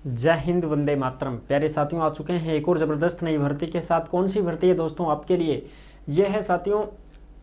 जय हिंद, वंदे मातरम। प्यारे साथियों, आ चुके हैं एक और ज़बरदस्त नई भर्ती के साथ। कौन सी भर्ती है दोस्तों आपके लिए? यह है साथियों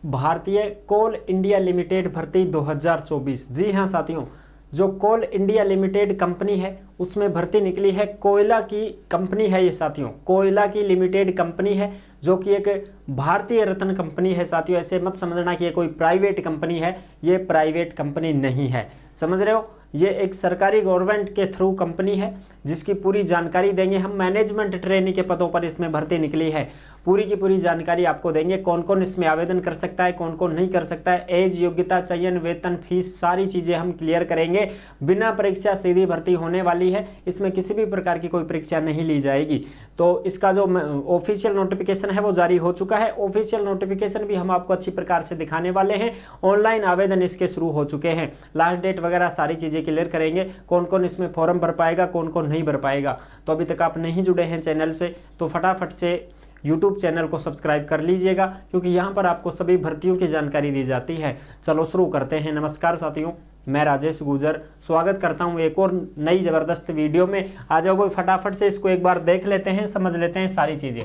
भारतीय कोल इंडिया लिमिटेड भर्ती 2024। जी हाँ साथियों, जो कोल इंडिया लिमिटेड कंपनी है उसमें भर्ती निकली है। कोयला की कंपनी है ये साथियों, कोयला की लिमिटेड कंपनी है जो कि एक भारतीय रत्न कंपनी है साथियों। ऐसे मत समझना कि ये कोई प्राइवेट कंपनी है, ये प्राइवेट कंपनी नहीं है, समझ रहे हो। ये एक सरकारी गवर्नमेंट के थ्रू कंपनी है जिसकी पूरी जानकारी देंगे हम। मैनेजमेंट ट्रेनी के पदों पर इसमें भर्ती निकली है। पूरी की पूरी जानकारी आपको देंगे, कौन कौन इसमें आवेदन कर सकता है, कौन कौन नहीं कर सकता है, एज, योग्यता, चयन, वेतन, फीस, सारी चीज़ें हम क्लियर करेंगे। बिना परीक्षा सीधी भर्ती होने वाली है, इसमें किसी भी प्रकार की कोई परीक्षा नहीं ली जाएगी। तो इसका जो ऑफिशियल नोटिफिकेशन है वो जारी हो चुका है। ऑफिशियल नोटिफिकेशन भी हम आपको अच्छी प्रकार से दिखाने वाले हैं। ऑनलाइन आवेदन इसके शुरू हो चुके हैं, लास्ट डेट वगैरह सारी चीज़ें क्लियर करेंगे। कौन कौन इसमें फॉर्म भर पाएगा, कौन कौन नहीं भर पाएगा। तो अभी तक आप नहीं जुड़े हैं चैनल से तो फटाफट से यूट्यूब चैनल को सब्सक्राइब कर लीजिएगा, क्योंकि यहाँ पर आपको सभी भर्तियों की जानकारी दी जाती है। चलो शुरू करते हैं। नमस्कार साथियों, मैं राजेश गुजर स्वागत करता हूँ एक और नई ज़बरदस्त वीडियो में। आ जाओ भाई, फटाफट से इसको एक बार देख लेते हैं, समझ लेते हैं सारी चीज़ें।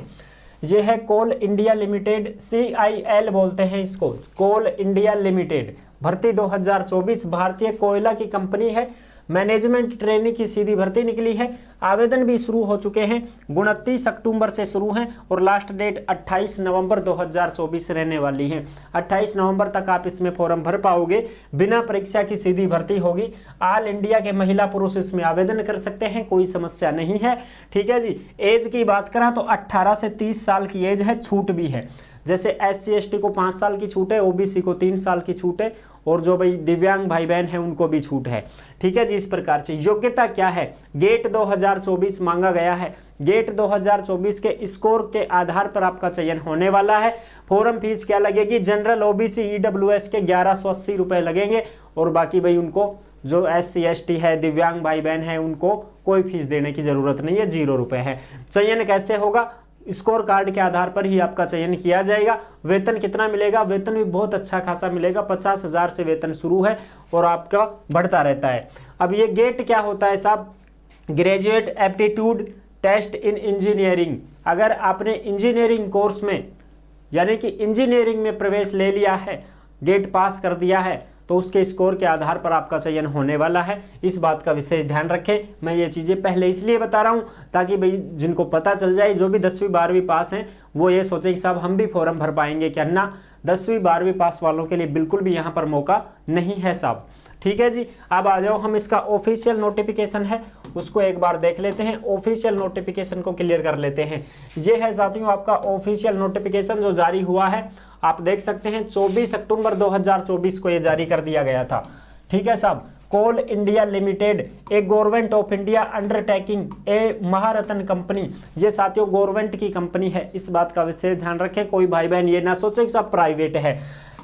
ये है कोल इंडिया लिमिटेड, CIL बोलते हैं इसको, कोल इंडिया लिमिटेड। भर्ती 2024 भारतीय कोयला की कंपनी है। मैनेजमेंट ट्रेनी की सीधी भर्ती निकली है। आवेदन भी शुरू हो चुके हैं। 29 अक्टूबर से शुरू हैं और लास्ट डेट 28 नवंबर 2024 रहने वाली है। 28 नवंबर तक आप इसमें फॉर्म भर पाओगे। बिना परीक्षा की सीधी भर्ती होगी। ऑल इंडिया के महिला पुरुष इसमें आवेदन कर सकते हैं, कोई समस्या नहीं है। ठीक है जी। एज की बात करें तो 18 से 30 साल की एज है, छूट भी है। जैसे SC ST को 5 साल की छूट है, OBC को 3 साल की छूट है, और जो भाई दिव्यांग भाई बहन है उनको भी छूट है। ठीक है जी। इस प्रकार से योग्यता क्या है, गेट 2024 मांगा गया है। गेट 2024 के स्कोर के आधार पर आपका चयन होने वाला है। फॉर्म फीस क्या लगेगी, जनरल OBC EWS के 1180 रुपये लगेंगे, और बाकी भाई उनको जो SC ST है, दिव्यांग भाई बहन है, उनको कोई फीस देने की जरूरत नहीं है, 0 रुपये है। चयन कैसे होगा, स्कोर कार्ड के आधार पर ही आपका चयन किया जाएगा। वेतन कितना मिलेगा, वेतन भी बहुत अच्छा खासा मिलेगा। 50,000 से वेतन शुरू है और आपका बढ़ता रहता है। अब ये गेट क्या होता है साहब, graduate aptitude test in engineering. अगर आपने इंजीनियरिंग कोर्स में यानी कि इंजीनियरिंग में प्रवेश ले लिया है, गेट पास कर दिया है, तो उसके स्कोर के आधार पर आपका चयन होने वाला है। इस बात का विशेष ध्यान रखें। मैं ये चीज़ें पहले इसलिए बता रहा हूँ ताकि भाई जिनको पता चल जाए, जो भी 10वीं 12वीं पास हैं वो ये सोचें कि साहब हम भी फॉर्म भर पाएंगे क्या। ना, 10वीं 12वीं पास वालों के लिए बिल्कुल भी यहाँ पर मौका नहीं है साहब। ठीक है जी। अब आ जाओ, हम इसका ऑफिशियल नोटिफिकेशन है उसको एक बार देख लेते हैं। ऑफिशियल नोटिफिकेशन को क्लियर कर लेते हैं। ये है साथियों आपका ऑफिशियल नोटिफिकेशन जो जारी हुआ है। आप देख सकते हैं 24 अक्टूबर 2024 को ये जारी कर दिया गया था। ठीक है साहब। कोल इंडिया लिमिटेड एक government of India undertaking, A Maharatna company. ये साथियों गवर्नमेंट की कंपनी है, इस बात का विशेष ध्यान रखें। कोई भाई बहन ये ना सोचे कि सब प्राइवेट है।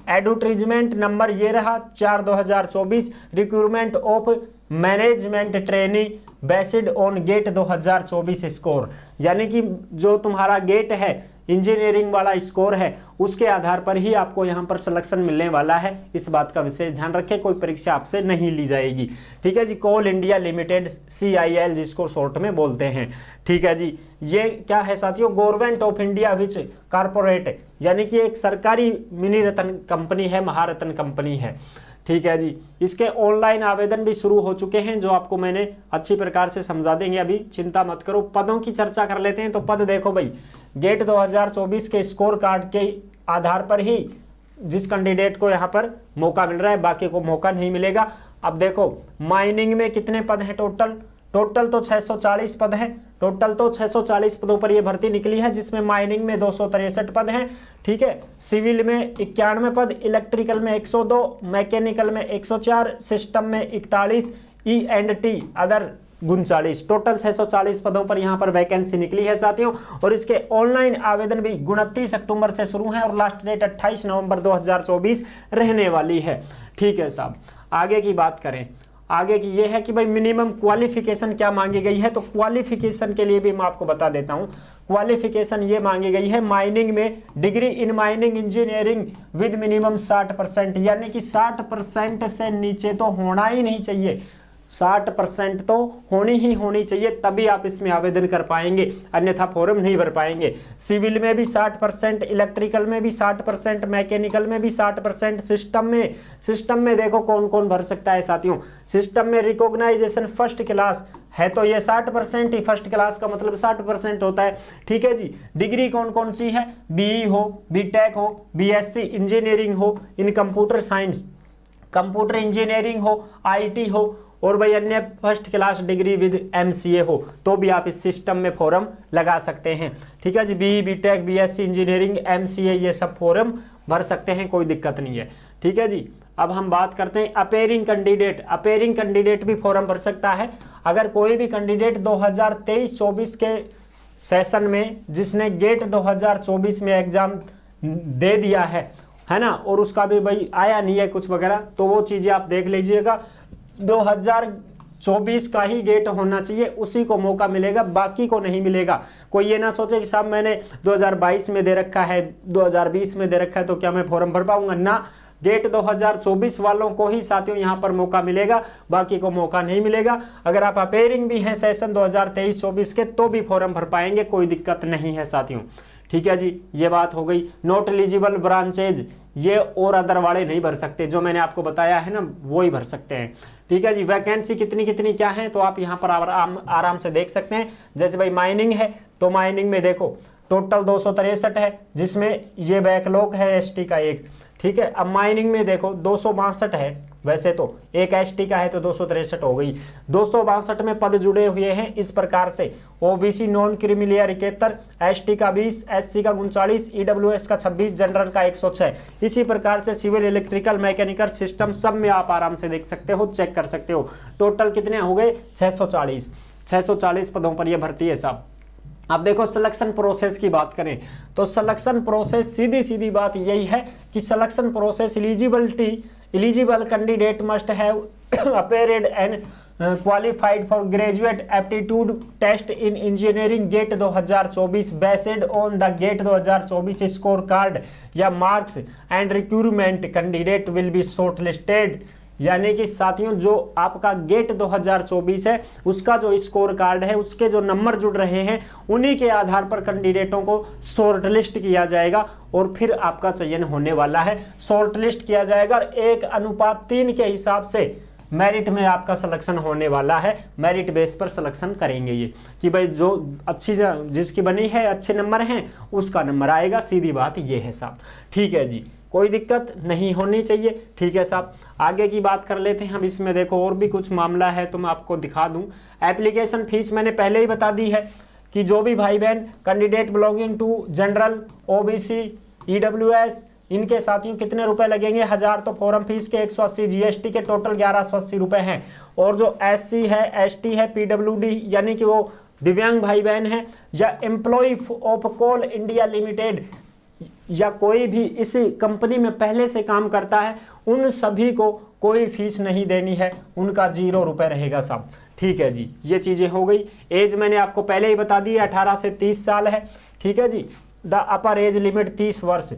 एडवर्टीजमेंट नंबर ये रहा 4/2024। Recruitment of management trainee based on GATE 2024 score, यानी कि जो तुम्हारा गेट है, इंजीनियरिंग वाला स्कोर है, उसके आधार पर ही आपको यहाँ पर सिलेक्शन मिलने वाला है। इस बात का विशेष ध्यान रखें, कोई परीक्षा आपसे नहीं ली जाएगी। ठीक है जी। कोल इंडिया लिमिटेड, CIL जिसको शॉर्ट में बोलते हैं। ठीक है जी। ये क्या है साथियों, government of India which corporate, यानी कि एक सरकारी मिनी रत्न कंपनी है, महारत्न कंपनी है। ठीक है जी। इसके ऑनलाइन आवेदन भी शुरू हो चुके हैं, जो आपको मैंने अच्छी प्रकार से समझा देंगे, अभी चिंता मत करो। पदों की चर्चा कर लेते हैं। तो पद देखो भाई, गेट 2024 के स्कोर कार्ड के आधार पर ही जिस कैंडिडेट को यहाँ पर मौका मिल रहा है, बाकी को मौका नहीं मिलेगा। अब देखो माइनिंग में कितने पद हैं टोटल तो 640 पद हैं। टोटल तो 640 पदों पर यह भर्ती निकली है, जिसमें माइनिंग में 263 पद हैं। ठीक है। सिविल में 91 पद, इलेक्ट्रिकल में 102, मैकेनिकल में 104, सिस्टम में 41, E&T अदर 39। टोटल 640 पदों पर यहाँ पर वैकेंसी निकली है साथियों। और इसके ऑनलाइन आवेदन भी 29 अक्टूबर से शुरू है और लास्ट डेट 28 नवंबर 2024 रहने वाली है। ठीक है साहब। आगे की बात करें, आगे की ये है कि भाई मिनिमम क्वालिफिकेशन क्या मांगी गई है। तो क्वालिफिकेशन के लिए भी मैं आपको बता देता हूँ। क्वालिफिकेशन ये मांगी गई है, माइनिंग में degree in mining engineering with minimum 60%, यानी कि 60% से नीचे तो होना ही नहीं चाहिए। 60% तो होनी चाहिए, तभी आप इसमें आवेदन कर पाएंगे, अन्यथा फॉर्म नहीं भर पाएंगे। सिविल में भी 60%, इलेक्ट्रिकल में भी 60%, मैकेनिकल में भी 60%, सिस्टम में देखो कौन कौन भर सकता है साथियों। सिस्टम में रिकॉग्नाइजेशन फर्स्ट क्लास है तो ये 60% ही, फर्स्ट क्लास का मतलब 60% होता है, ठीक है जी। डिग्री कौन कौन सी है, बीई हो, बीटेक हो, बीएससी इंजीनियरिंग हो इन कंप्यूटर साइंस, कंप्यूटर इंजीनियरिंग हो, आईटी हो, और भाई अन्य first class degree with MCA हो तो भी आप इस सिस्टम में फॉर्म लगा सकते हैं, ठीक है जी। BE, BTech, BSc engineering, MCA ये सब फॉर्म भर सकते हैं, कोई दिक्कत नहीं है, ठीक है जी। अब हम बात करते हैं अपेयरिंग कैंडिडेट भी फॉर्म भर सकता है। अगर कोई भी कैंडिडेट 2023-24 के सेशन में जिसने गेट 2024 में एग्जाम दे दिया है ना, और उसका भी भाई आया नहीं है कुछ वगैरह, तो वो चीजें आप देख लीजिएगा। 2024 का ही गेट होना चाहिए, उसी को मौका मिलेगा, बाकी को नहीं मिलेगा। कोई ये ना सोचे कि साहब मैंने 2022 में दे रखा है, 2020 में दे रखा है तो क्या मैं फॉर्म भर पाऊंगा ना। गेट 2024 वालों को ही साथियों यहाँ पर मौका मिलेगा, बाकी को मौका नहीं मिलेगा। अगर आप अपेयरिंग भी हैं सेशन 2023-24 के तो भी फॉर्म भर पाएंगे, कोई दिक्कत नहीं है साथियों, ठीक है जी। ये बात हो गई। नॉट एलिजिबल ब्रांचेज ये और अदर वाले नहीं भर सकते, जो मैंने आपको बताया है ना वो ही भर सकते हैं, ठीक है जी। वैकेंसी कितनी कितनी क्या है तो आप यहाँ पर आराम से देख सकते हैं। जैसे भाई माइनिंग है तो माइनिंग में देखो टोटल 263 है, जिसमें ये बैकलॉग है एसटी का एक, ठीक है। अब माइनिंग में देखो 262 है, वैसे तो एक एसटी का है तो 263 हो गई। 262 में पद जुड़े हुए हैं इस प्रकार से, ओबीसी नॉन क्रीमिलियर 71, एसटी का 20, एससी का 39, ईडब्ल्यूएस का 26, जनरल का 106। इसी प्रकार से सिविल, इलेक्ट्रिकल, मैकेनिकल, सिस्टम सब में आप आराम से देख सकते हो, चेक कर सकते हो। टोटल कितने हो गए 640 पदों पर यह भर्ती है साहब। अब देखो सिलेक्शन प्रोसेस की बात करें तो सिलेक्शन प्रोसेस सीधी बात यही है कि selection process eligible candidate must have appeared and qualified for graduate aptitude test in engineering GATE 2024 based on the GATE 2024 score card या marks and recruitment candidate will be shortlisted. यानी कि साथियों जो आपका गेट 2024 है उसका जो स्कोर कार्ड है, उसके जो नंबर जुड़ रहे हैं, उन्हीं के आधार पर कैंडिडेटों को शॉर्टलिस्ट किया जाएगा और फिर आपका चयन होने वाला है। शॉर्टलिस्ट किया जाएगा और 1:3 के हिसाब से मेरिट में आपका सिलेक्शन होने वाला है। मेरिट बेस पर सिलेक्शन करेंगे ये कि भाई जो अच्छी जिसकी बनी है अच्छे नंबर हैं उसका नंबर आएगा, सीधी बात ये है साहब, ठीक है जी। कोई दिक्कत नहीं होनी चाहिए, ठीक है साहब। आगे की बात कर लेते हैं हम। इसमें देखो और भी कुछ मामला है तो मैं आपको दिखा दूं। एप्लीकेशन फीस मैंने पहले ही बता दी है कि जो भी भाई बहन candidate belonging to general, OBC, EWS इनके साथियों कितने रुपए लगेंगे 1000 तो फॉर्म फीस के 180, जीएसटी के टोटल 1180 रुपए हैं। और जो एससी है, एसटी है, पीडब्ल्यूडी यानी कि वो दिव्यांग भाई बहन है या employee of Coal India Limited या कोई भी इस कंपनी में पहले से काम करता है, उन सभी को कोई फीस नहीं देनी है, उनका 0 रुपए रहेगा साहब, ठीक है जी। ये चीजें हो गई। एज मैंने आपको पहले ही बता दी है 18 से 30 साल है, ठीक है जी। द अपर एज लिमिट 30 वर्ष,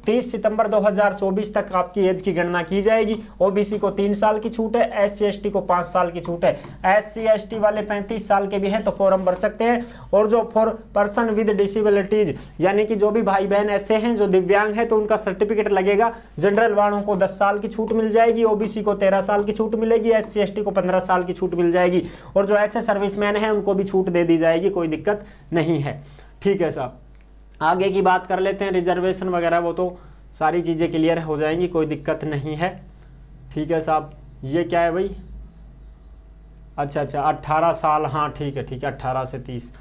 30 सितंबर 2024 तक आपकी एज की गणना की जाएगी। ओबीसी को 3 साल की छूट है, एससी एसटी को 5 साल की छूट है। एससी एसटी वाले 35 साल के भी हैं तो फॉर्म भर सकते हैं। और जो फॉर पर्सन विद डिसेबिलिटीज यानी कि जो भी भाई बहन ऐसे हैं जो दिव्यांग है तो उनका सर्टिफिकेट लगेगा। जनरल वालों को 10 साल की छूट मिल जाएगी, ओबीसी को 13 साल की छूट मिलेगी, एससी एसटी को 15 साल की छूट मिल जाएगी। और जो एक्स सर्विसमैन है उनको भी छूट दे दी जाएगी, कोई दिक्कत नहीं है, ठीक है साहब। आगे की बात कर लेते हैं। रिजर्वेशन वगैरह वो तो सारी चीज़ें क्लियर हो जाएंगी, कोई दिक्कत नहीं है, ठीक है साहब। ये क्या है भाई, अच्छा 18 साल, हाँ ठीक है 18 से 30।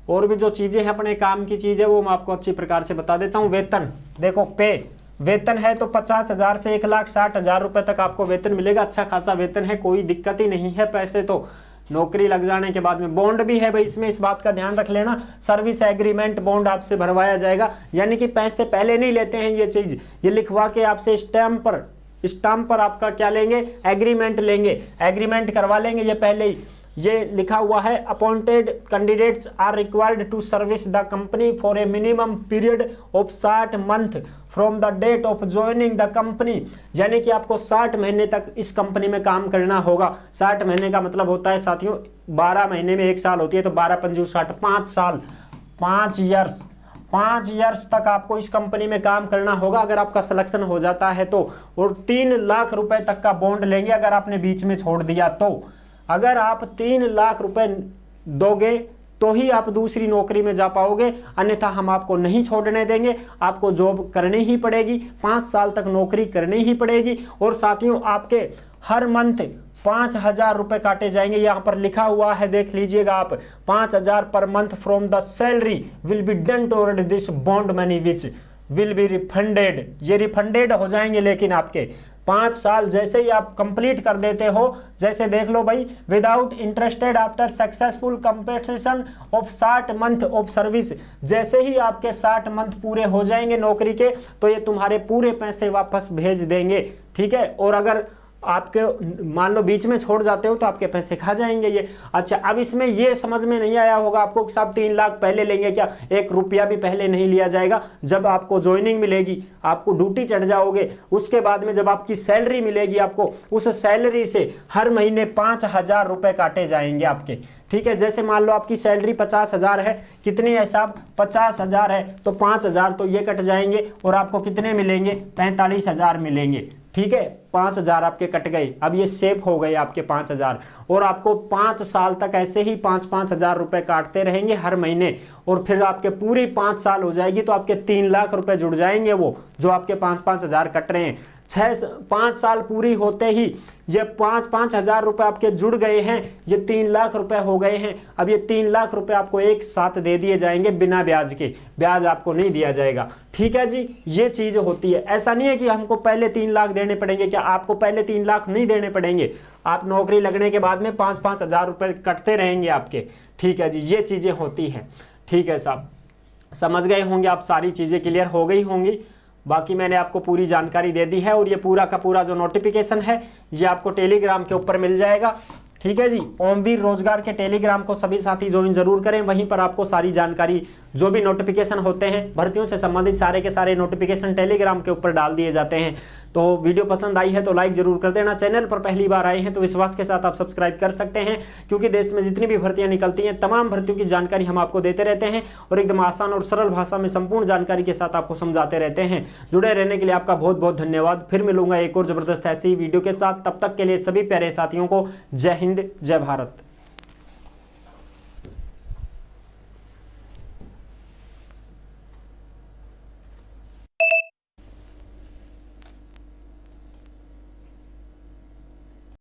और भी जो चीज़ें हैं अपने काम की चीज़ है वो मैं आपको अच्छी प्रकार से बता देता हूँ। वेतन देखो, पे वेतन है तो 50,000 से 1,60,000 रुपये तक आपको वेतन मिलेगा। अच्छा खासा वेतन है, कोई दिक्कत ही नहीं है। पैसे तो नौकरी लग जाने के बाद में बॉन्ड भी है भाई, इसमें इस बात का ध्यान रख लेना, सर्विस एग्रीमेंट बॉन्ड आपसे भरवाया जाएगा। यानी कि पैसे पहले नहीं लेते हैं, ये चीज ये लिखवा के आपसे स्टाम्प पर आपका क्या लेंगे, एग्रीमेंट लेंगे, एग्रीमेंट करवा लेंगे ये पहले ही। ये लिखा हुआ है appointed candidates are required to service the company for a minimum period of 60 month from the date of joining the company, यानी कि आपको 60 महीने तक इस कंपनी में काम करना होगा। 60 महीने का मतलब होता है साथियों 12 महीने में 1 साल होती है, तो 12 पंजू 60, 5 साल, 5 ईयर्स तक आपको इस कंपनी में काम करना होगा अगर आपका सिलेक्शन हो जाता है तो। और 3 लाख रुपए तक का बॉन्ड लेंगे अगर आपने बीच में छोड़ दिया तो। अगर आप 3 लाख रुपए दोगे तो ही आप दूसरी नौकरी में जा पाओगे, अन्यथा हम आपको नहीं छोड़ने देंगे, आपको जॉब करनी ही पड़ेगी, 5 साल तक नौकरी करनी ही पड़ेगी। और साथियों आपके हर मंथ 5,000 रुपए काटे जाएंगे, यहाँ पर लिखा हुआ है देख लीजिएगा आप, 5,000 per month from the salary will be done toward this bond money which will be refunded, ये रिफंडेड हो जाएंगे। लेकिन आपके 5 साल जैसे ही आप कंप्लीट कर देते हो, जैसे देख लो भाई, without interested after successful completion of 60 month of service, जैसे ही आपके 60 मंथ पूरे हो जाएंगे नौकरी के तो ये तुम्हारे पूरे पैसे वापस भेज देंगे, ठीक है। और अगर आपके मान लो बीच में छोड़ जाते हो तो आपके पैसे खा जाएंगे ये। अच्छा, अब इसमें ये समझ में नहीं आया होगा आपको कि साहब 3 लाख पहले लेंगे क्या? 1 रुपया भी पहले नहीं लिया जाएगा। जब आपको ज्वाइनिंग मिलेगी, आपको ड्यूटी चढ़ जाओगे, उसके बाद में जब आपकी सैलरी मिलेगी आपको, उस सैलरी से हर महीने 5,000 रुपए काटे जाएंगे आपके, ठीक है। जैसे मान लो आपकी सैलरी 50,000 है, कितनी है साहब? 50,000 है, तो 5,000 तो ये कट जाएंगे और आपको कितने मिलेंगे? 45,000 मिलेंगे, ठीक है। 5,000 आपके कट गए, अब ये सेव हो गए आपके 5,000, और आपको 5 साल तक ऐसे ही 5-5 हजार रुपए काटते रहेंगे हर महीने, और फिर आपके पूरी 5 साल हो जाएगी तो आपके 3 लाख रुपए जुड़ जाएंगे, वो जो आपके 5-5 हजार कट रहे हैं। 5 साल पूरी होते ही ये 5-5 हजार रुपए आपके जुड़ गए हैं, ये 3 लाख रुपए हो गए हैं। अब ये 3 लाख रुपए आपको एक साथ दे दिए जाएंगे बिना ब्याज के, ब्याज आपको नहीं दिया जाएगा, ठीक है जी। ये चीज होती है, ऐसा नहीं है कि हमको पहले 3 लाख देने पड़ेंगे, क्या आपको पहले 3 लाख नहीं देने पड़ेंगे, आप नौकरी लगने के बाद में 5-5 हजार रुपए कटते रहेंगे आपके, ठीक है जी। ये चीजें होती हैं, ठीक है साहब, समझ गए होंगे आप, सारी चीजें क्लियर हो गई होंगी। बाकी मैंने आपको पूरी जानकारी दे दी है, और ये पूरा का पूरा जो नोटिफिकेशन है ये आपको टेलीग्राम के ऊपर मिल जाएगा, ठीक है जी। ओमवीर रोजगार के टेलीग्राम को सभी साथी ज्वाइन जरूर करें, वहीं पर आपको सारी जानकारी, जो भी नोटिफिकेशन होते हैं भर्तियों से संबंधित, सारे के सारे नोटिफिकेशन टेलीग्राम के ऊपर डाल दिए जाते हैं। तो वीडियो पसंद आई है तो लाइक जरूर कर देना, चैनल पर पहली बार आए हैं तो विश्वास के साथ आप सब्सक्राइब कर सकते हैं, क्योंकि देश में जितनी भी भर्तियां निकलती हैं तमाम भर्तियों की जानकारी हम आपको देते रहते हैं, और एकदम आसान और सरल भाषा में संपूर्ण जानकारी के साथ आपको समझाते रहते हैं। जुड़े रहने के लिए आपका बहुत बहुत धन्यवाद। फिर मिलूंगा एक और जबरदस्त ऐसी वीडियो के साथ, तब तक के लिए सभी प्यारे साथियों को जय हिंद, जय भारत।